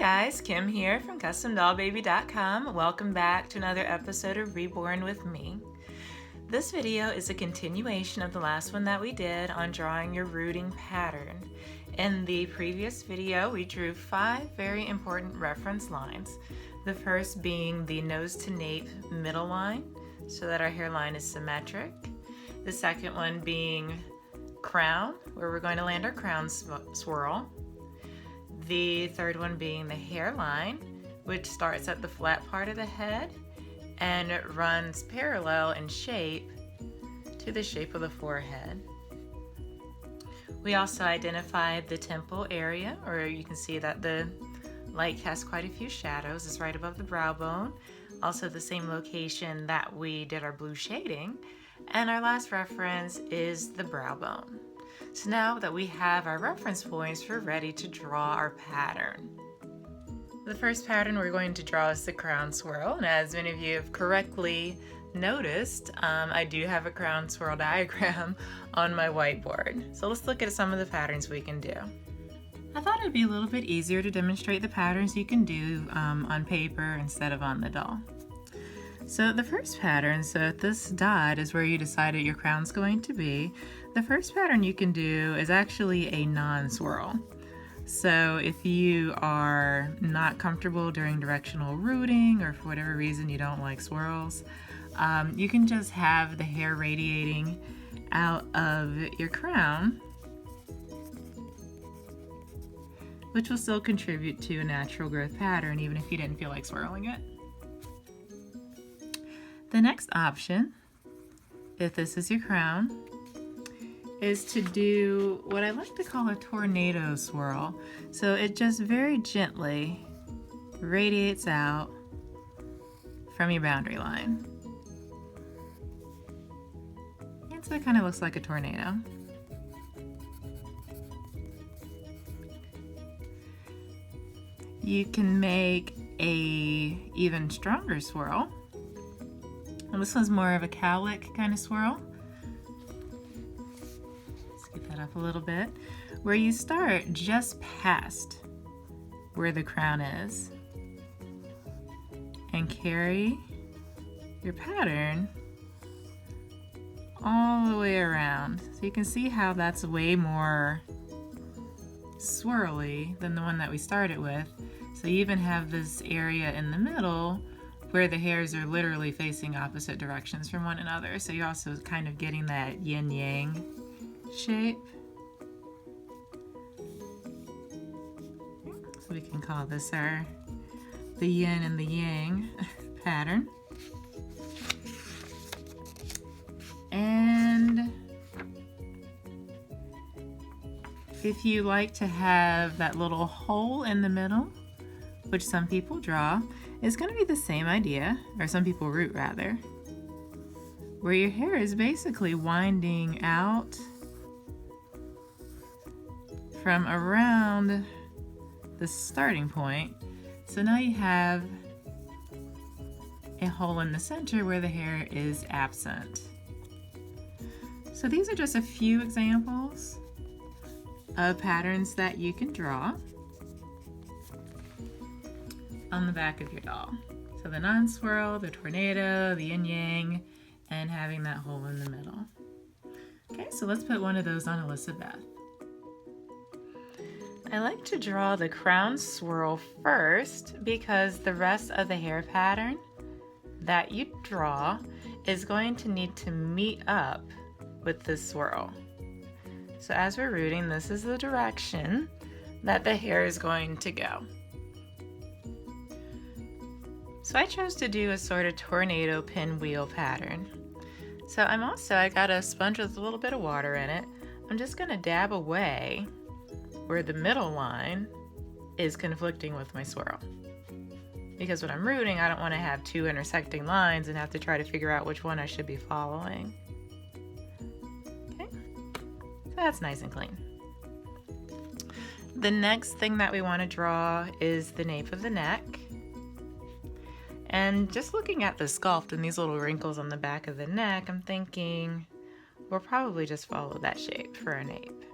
guys, Kim here from CustomDollBaby.com. Welcome back to another episode of Reborn with me. This video is a continuation of the last one that we did on drawing your rooting pattern. In the previous video, we drew 5 very important reference lines. The first being the nose to nape middle line, so that our hairline is symmetric. The second one being crown, where we're going to land our crown swirl. The third one being the hairline, which starts at the flat part of the head and it runs parallel in shape to the shape of the forehead. We also identified the temple area, or you can see that the light has quite a few shadows. It's right above the brow bone, also the same location that we did our blue shading. And our last reference is the brow bone. So now that we have our reference points, we're ready to draw our pattern. The first pattern we're going to draw is the crown swirl, and as many of you have correctly noticed, I do have a crown swirl diagram on my whiteboard. So let's look at some of the patterns we can do. I thought it'd be a little bit easier to demonstrate the patterns you can do on paper instead of on the doll. So the first pattern, so this dot is where you decided your crown's going to be. The first pattern you can do is actually a non-swirl. So if you are not comfortable during directional rooting, or for whatever reason you don't like swirls, you can just have the hair radiating out of your crown, which will still contribute to a natural growth pattern even if you didn't feel like swirling it. The next option, if this is your crown, is to do what I like to call a tornado swirl. So it just very gently radiates out from your boundary line. And so it kind of looks like a tornado. You can make a even stronger swirl. And this one's more of a cowlick kind of swirl. Let's get that up a little bit. Where you start just past where the crown is and carry your pattern all the way around. So you can see how that's way more swirly than the one that we started with. So you even have this area in the middle where the hairs are literally facing opposite directions from one another. So you're also kind of getting that yin-yang shape. So we can call this the yin and the yang pattern. And if you like to have that little hole in the middle, which some people draw, it's going to be the same idea, or some people root rather, where your hair is basically winding out from around the starting point. So now you have a hole in the center where the hair is absent. So these are just a few examples of patterns that you can draw on the back of your doll. So the non-swirl, the tornado, the yin-yang, and having that hole in the middle. Okay, so let's put one of those on Elizabeth. I like to draw the crown swirl first because the rest of the hair pattern that you draw is going to need to meet up with this swirl. So as we're rooting, this is the direction that the hair is going to go. So I chose to do a sort of tornado pinwheel pattern. So I got a sponge with a little bit of water in it. I'm just gonna dab away where the middle line is conflicting with my swirl. Because when I'm rooting, I don't wanna have 2 intersecting lines and have to try to figure out which one I should be following. Okay, so that's nice and clean. The next thing that we wanna draw is the nape of the neck. And just looking at the sculpt and these little wrinkles on the back of the neck, I'm thinking we'll probably just follow that shape for a nape.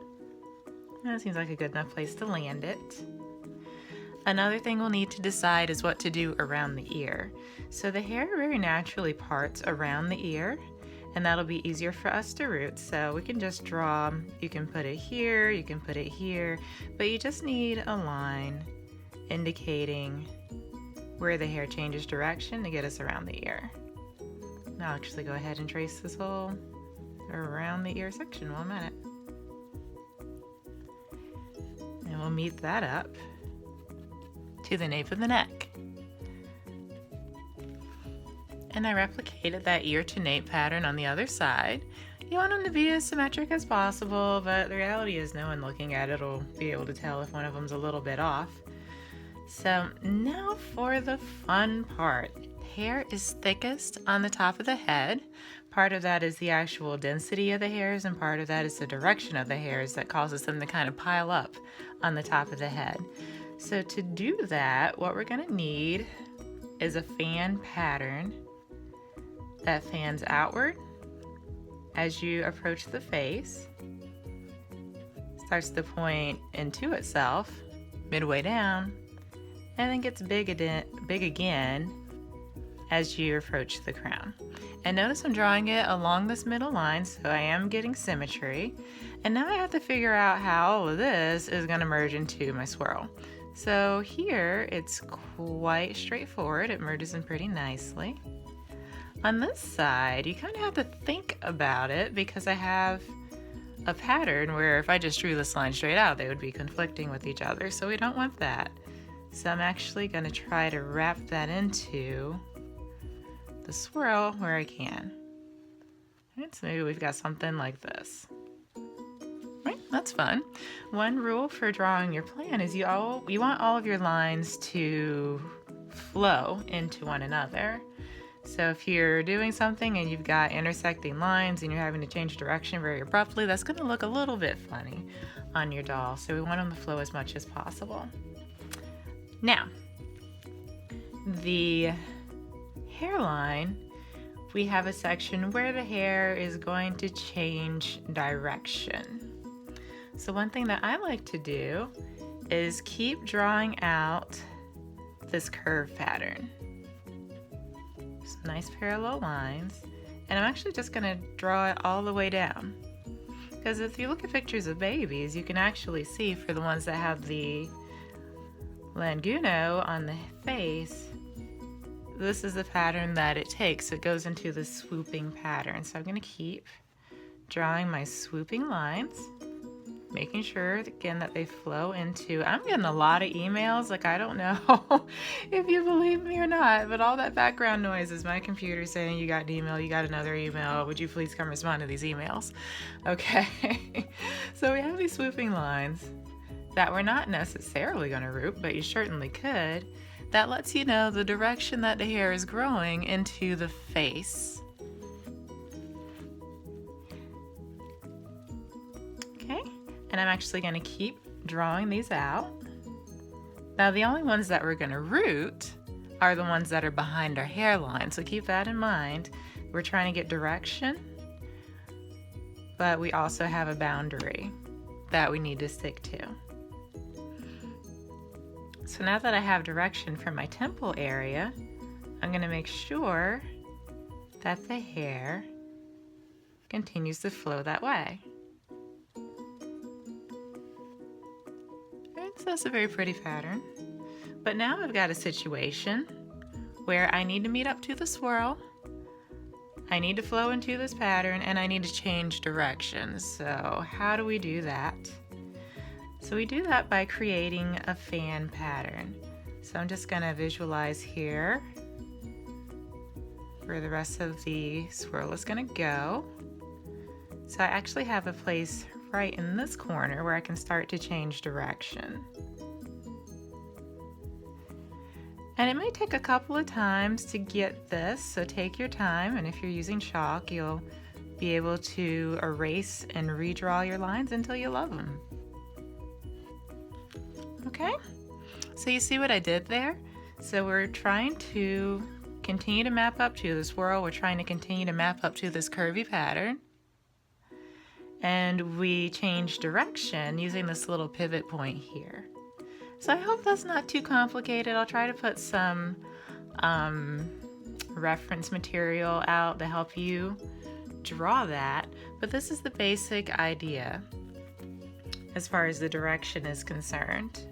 That seems like a good enough place to land it. Another thing we'll need to decide is what to do around the ear. So the hair very naturally parts around the ear, and that'll be easier for us to root. So we can just draw, you can put it here, you can put it here, but you just need a line indicating where the hair changes direction to get us around the ear. Now I'll actually go ahead and trace this whole around the ear section 1 minute. And we'll meet that up to the nape of the neck. And I replicated that ear to nape pattern on the other side. You want them to be as symmetric as possible, but the reality is no one looking at it will be able to tell if one of them's a little bit off. So now for the fun part. Hair is thickest on the top of the head. Part of that is the actual density of the hairs, and part of that is the direction of the hairs that causes them to kind of pile up on the top of the head. So to do that, what we're going to need is a fan pattern that fans outward as you approach the face, starts to point into itself midway down, and then gets big again as you approach the crown. And notice I'm drawing it along this middle line, so I am getting symmetry. And now I have to figure out how all of this is going to merge into my swirl. So here it's quite straightforward. It merges in pretty nicely. On this side, you kind of have to think about it because I have a pattern where if I just drew this line straight out, they would be conflicting with each other. So we don't want that. So I'm actually going to try to wrap that into the swirl where I can. Right, so maybe we've got something like this. Right, that's fun. One rule for drawing your plan is you want all of your lines to flow into one another. So if you're doing something and you've got intersecting lines and you're having to change direction very abruptly, that's going to look a little bit funny on your doll. So we want them to flow as much as possible. Now, the hairline, we have a section where the hair is going to change direction. So one thing that I like to do is keep drawing out this curve pattern. Some nice parallel lines, and I'm actually just going to draw it all the way down, because if you look at pictures of babies, you can actually see for the ones that have the Languno on the face, this is the pattern that it takes. It goes into the swooping pattern. So I'm going to keep drawing my swooping lines, making sure again that they flow into. I'm getting a lot of emails. Like, I don't know if you believe me or not, but all that background noise is my computer saying you got an email, you got another email, would you please come respond to these emails? Okay. So we have these swooping lines that we're not necessarily going to root, but you certainly could. That lets you know the direction that the hair is growing into the face. Okay, and I'm actually going to keep drawing these out. Now the only ones that we're going to root are the ones that are behind our hairline, so keep that in mind. We're trying to get direction, but we also have a boundary that we need to stick to. So now that I have direction for my temple area, I'm going to make sure that the hair continues to flow that way. Right, so that's a very pretty pattern. But now I've got a situation where I need to meet up to the swirl, I need to flow into this pattern, and I need to change directions. So how do we do that? So we do that by creating a fan pattern. So I'm just going to visualize here where the rest of the swirl is going to go. So I actually have a place right in this corner where I can start to change direction. And it may take a couple of times to get this, so take your time, and if you're using chalk, you'll be able to erase and redraw your lines until you love them. Okay, so you see what I did there? So we're trying to continue to map up to the swirl. We're trying to continue to map up to this curvy pattern. And we change direction using this little pivot point here. So I hope that's not too complicated. I'll try to put some reference material out to help you draw that, but this is the basic idea as far as the direction is concerned.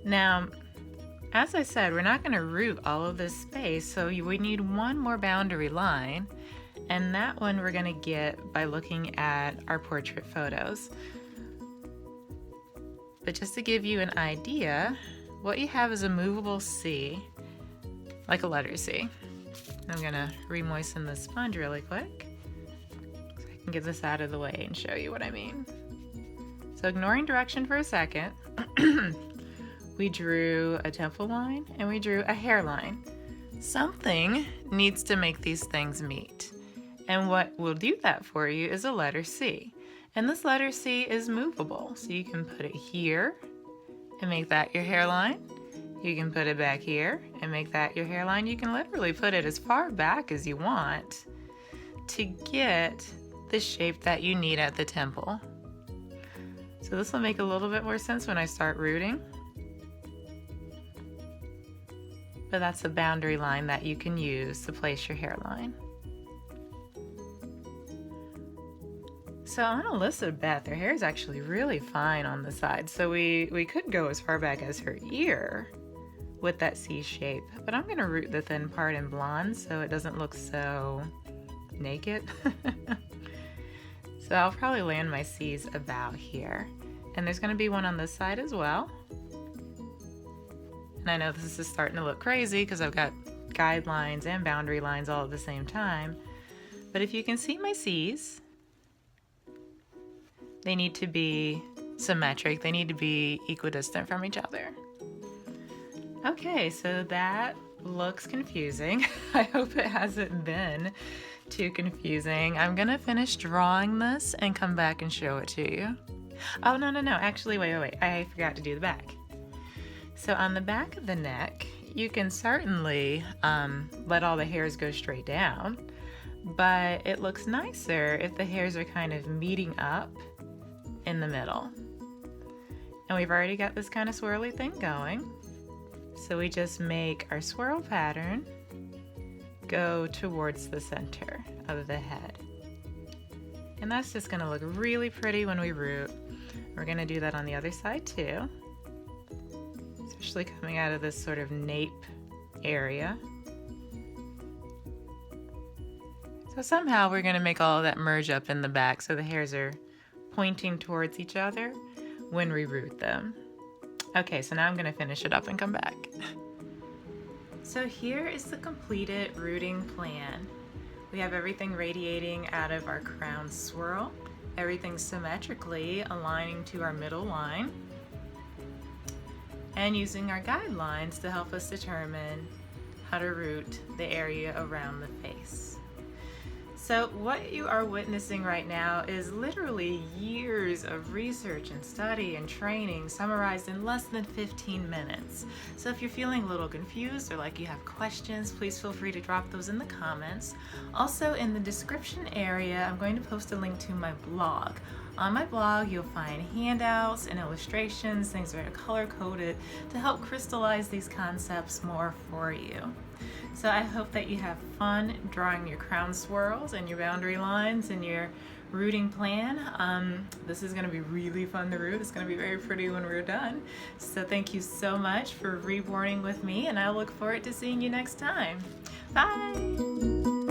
Now, as I said, we're not going to root all of this space, so we need one more boundary line, and that one we're going to get by looking at our portrait photos. But just to give you an idea, what you have is a movable C, like a letter C. I'm going to re-moisten the sponge really quick so I can get this out of the way and show you what I mean. So ignoring direction for a second, we drew a temple line and we drew a hairline. Something needs to make these things meet. And what will do that for you is a letter C. And this letter C is movable. So you can put it here and make that your hairline. You can put it back here and make that your hairline. You can literally put it as far back as you want to get the shape that you need at the temple. So this will make a little bit more sense when I start rooting. But that's the boundary line that you can use to place your hairline. So on Elizabeth, her hair is actually really fine on the side. So we could go as far back as her ear with that C shape, but I'm gonna root the thin part in blonde so it doesn't look so naked. So I'll probably land my C's about here. And there's gonna be one on this side as well. And I know this is starting to look crazy because I've got guidelines and boundary lines all at the same time. But if you can see my C's, they need to be symmetric. They need to be equidistant from each other. Okay, so that looks confusing. I hope it hasn't been too confusing. I'm gonna finish drawing this and come back and show it to you. Oh, no. Actually, wait. I forgot to do the back. So on the back of the neck, you can certainly let all the hairs go straight down, but it looks nicer if the hairs are kind of meeting up in the middle. And we've already got this kind of swirly thing going. So we just make our swirl pattern go towards the center of the head. And that's just gonna look really pretty when we root. We're gonna do that on the other side too, especially coming out of this sort of nape area. So somehow we're gonna make all of that merge up in the back so the hairs are pointing towards each other when we root them. Okay, so now I'm gonna finish it up and come back. So here is the completed rooting plan. We have everything radiating out of our crown swirl, everything symmetrically aligning to our middle line, and using our guidelines to help us determine how to root the area around the face. So what you are witnessing right now is literally years of research and study and training summarized in less than 15 minutes. So if you're feeling a little confused or like you have questions, please feel free to drop those in the comments. Also in the description area, I'm going to post a link to my blog. On my blog, you'll find handouts and illustrations, things that are color-coded to help crystallize these concepts more for you. So I hope that you have fun drawing your crown swirls and your boundary lines and your rooting plan. This is going to be really fun to root. It's going to be very pretty when we're done. So thank you so much for reborning with me, and I look forward to seeing you next time. Bye!